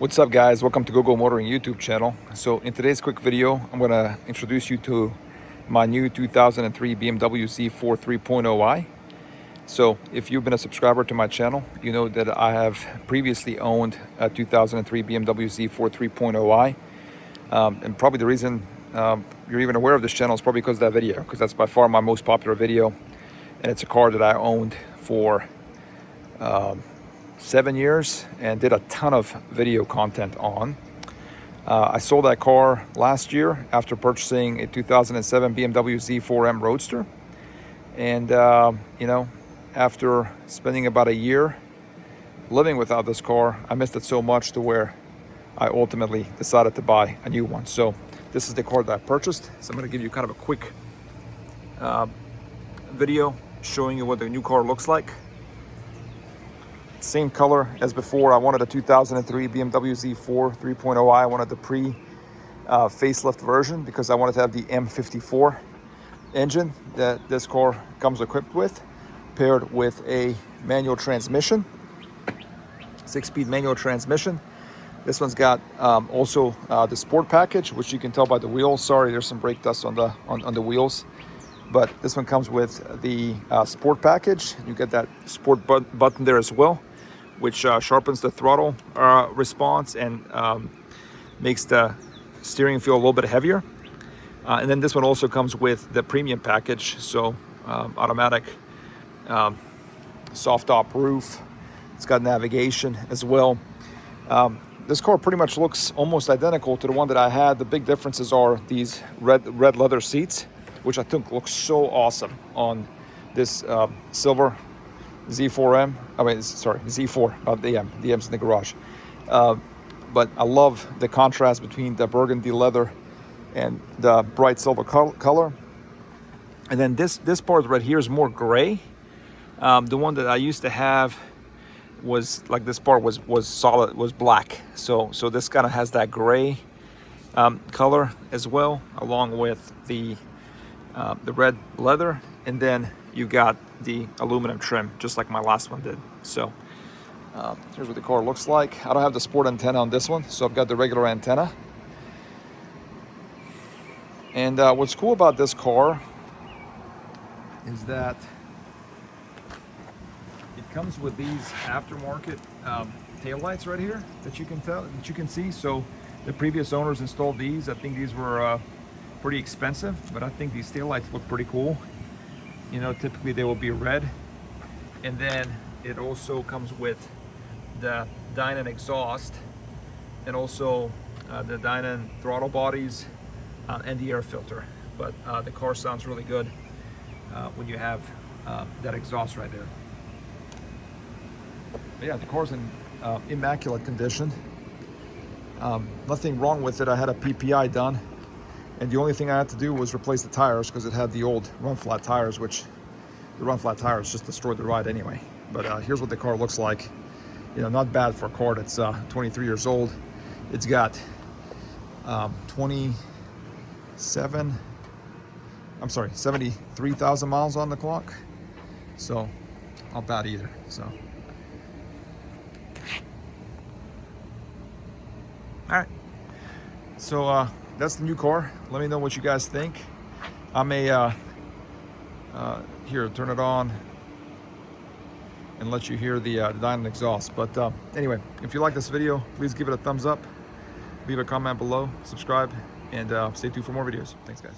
What's up, guys? Welcome to GoGo Motoring YouTube channel. So in today's quick video, I'm going to introduce you to my new 2003 BMW Z4 3.0i. So if you've been a subscriber to my channel, you know that I have previously owned a 2003 BMW Z4 3.0i. And probably the reason you're even aware of this channel is probably because of that video, because that's by far my most popular video. And it's a car that I owned for 7 years and did a ton of video content on. I sold that car last year after purchasing a 2007 BMW Z4M Roadster. And, after spending about a year living without this car, I missed it so much to where I ultimately decided to buy a new one. So this is the car that I purchased. So I'm going to give you kind of a quick video showing you what the new car looks like. Same color as before. I wanted a 2003 BMW Z4 3.0i. I wanted the facelift version because I wanted to have the M54 engine that this car comes equipped with, paired with a manual transmission, 6-speed manual transmission. This one's got also the sport package, which you can tell by the wheels. Sorry, there's some brake dust on the wheels. But this one comes with the sport package. You get that sport button there as well, which sharpens the throttle response and makes the steering feel a little bit heavier. And then this one also comes with the premium package, so automatic soft top roof. It's got navigation as well. This car pretty much looks almost identical to the one that I had. The big differences are these red leather seats, which I think looks so awesome on this silver Z4M. Z4, the M. The M's in the garage. But I love the contrast between the burgundy leather and the bright silver color. And then this part right here is more gray. The one that I used to have was like, this part was solid, was black. So this kind of has that gray color as well, along with the red leather. And then you got the aluminum trim, just like my last one did. So here's what the car looks like. I don't have the sport antenna on this one, so I've got the regular antenna. And what's cool about this car is that it comes with these aftermarket taillights right here that you can see. So the previous owners installed these. I think these were pretty expensive, but I think these taillights look pretty cool. You know, typically they will be red. And then it also comes with the Dinan exhaust and also the Dinan throttle bodies and the air filter. But the car sounds really good when you have that exhaust right there. But yeah, the car's in immaculate condition. Nothing wrong with it. I had a PPI done, and the only thing I had to do was replace the tires because it had the old run flat tires, which the run flat tires just destroyed the ride anyway. But here's what the car looks like. You know, not bad for a car that's 23 years old. It's got 73,000 miles on the clock. So not bad either. So all right, so that's the new car. Let me know what you guys think. I may here, turn it on and let you hear the Dinan exhaust. But anyway, if you like this video, please give it a thumbs up, leave a comment below, subscribe, and stay tuned for more videos. Thanks, guys.